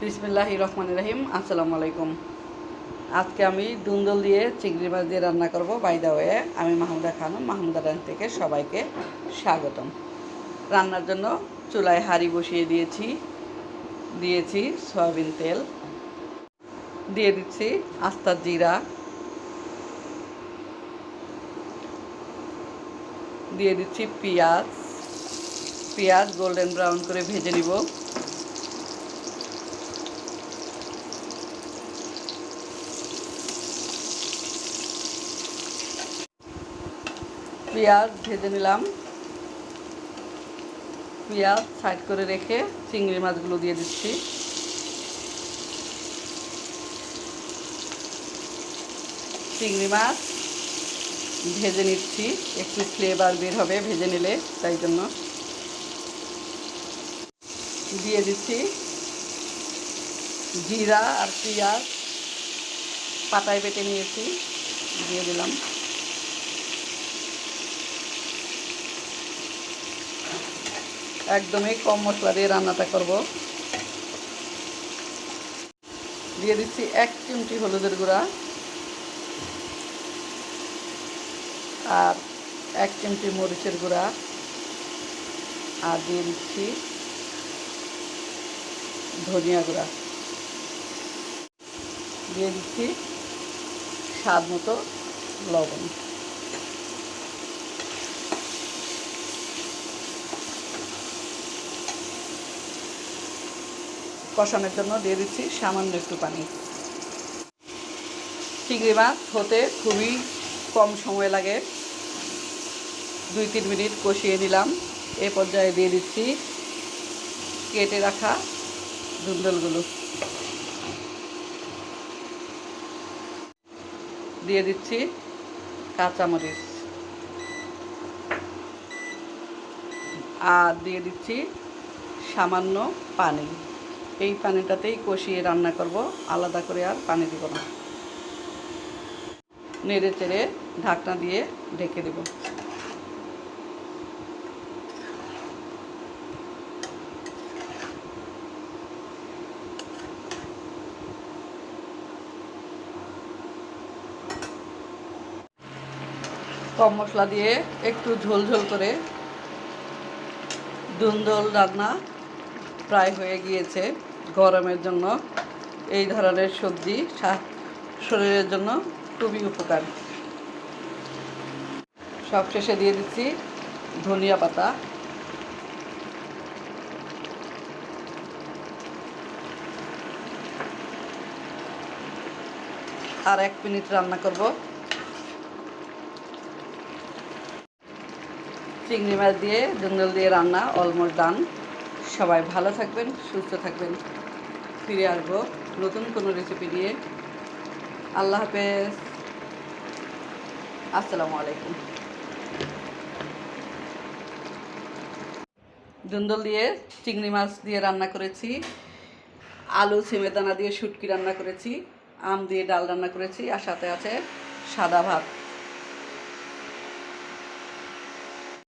বিসমিল্লাহির রহমানির রহিম। আসসালামু আলাইকুম। আজকে আমি দুন্দল দিয়ে চিংড়ি মাছ দিয়ে রান্না করব। বাই দা ওয়ে, আমি মাহমুদা খানম, মাহমুদা রান থেকে সবাইকে স্বাগতম। রান্নার জন্য চুলায় হাঁড়ি বসিয়ে দিয়েছি সয়াবিন তেল, দিয়ে দিচ্ছি আস্তা জিরা, দিয়ে দিচ্ছি পেঁয়াজ গোল্ডেন ব্রাউন করে ভেজে নিব। পেঁয়াজ ভেজে নিলাম। পেঁয়াজ সাইড করে রেখে চিংড়ি মাছগুলো দিয়ে দিচ্ছি। চিংড়ি মাছ ভেজে নিচ্ছি, একটু ফ্লেভার বের হবে ভেজে নিলে, তাই জন্য দিয়ে দিচ্ছি জিরা আর পেঁয়াজ পাটায় বেটে নিয়েছি, দিয়ে দিলাম। একদমই কম মশলা দিয়ে রান্নাটা করব। দিয়ে দিচ্ছি 1 চিমটি হলুদের গুঁড়া আর 1 চিমটি মরিচের গুঁড়া, আর দিয়ে দিচ্ছি ধনিয়া গুঁড়া, দিয়ে দিচ্ছি স্বাদ মতো লবণ। কষানোর জন্য দিয়ে দিচ্ছি সামান্য একটু পানি। চিংড়ি মাছ হতে খুবই কম সময় লাগে, 2-3 মিনিট কষিয়ে নিলাম। এ পর্যায়ে দিয়ে দিচ্ছি কেটে রাখা ধুন্দলগুলো, দিয়ে দিচ্ছি কাঁচামরিচ, আর দিয়ে দিচ্ছি সামান্য পানি। এই পানিটাতেই কষিয়ে রান্না করব, আলাদা করে আর পানি দিব না। নেড়ে চেড়ে ঢাকনা দিয়ে ঢেকে দেব। কম মশলা দিয়ে একটু ঝোল ঝোল করে দুন্দল রান্না প্রায় হয়ে গিয়েছে। গরমের জন্য এই ধরনের সবজি শরীরের জন্য খুবই উপকার। সবশেষে দিয়ে দিচ্ছি ধনিয়া পাতা। আর 1 মিনিট রান্না করব। চিংড়ি মাছ দিয়ে দুন্দল দিয়ে রান্না অলমোস্ট ডান। সবাই ভালো থাকবেন, সুস্থ থাকবেন। ফিরে আসবো নতুন কোনো রেসিপি দিয়ে। আল্লাহ হাফেজ, আসসালামু আলাইকুম। দুন্দল দিয়ে চিংড়ি মাছ দিয়ে রান্না করেছি, আলু সিমেদানা দিয়ে শুটকি রান্না করেছি, আম দিয়ে ডাল রান্না করেছি, আর সাথে আছে সাদা ভাত।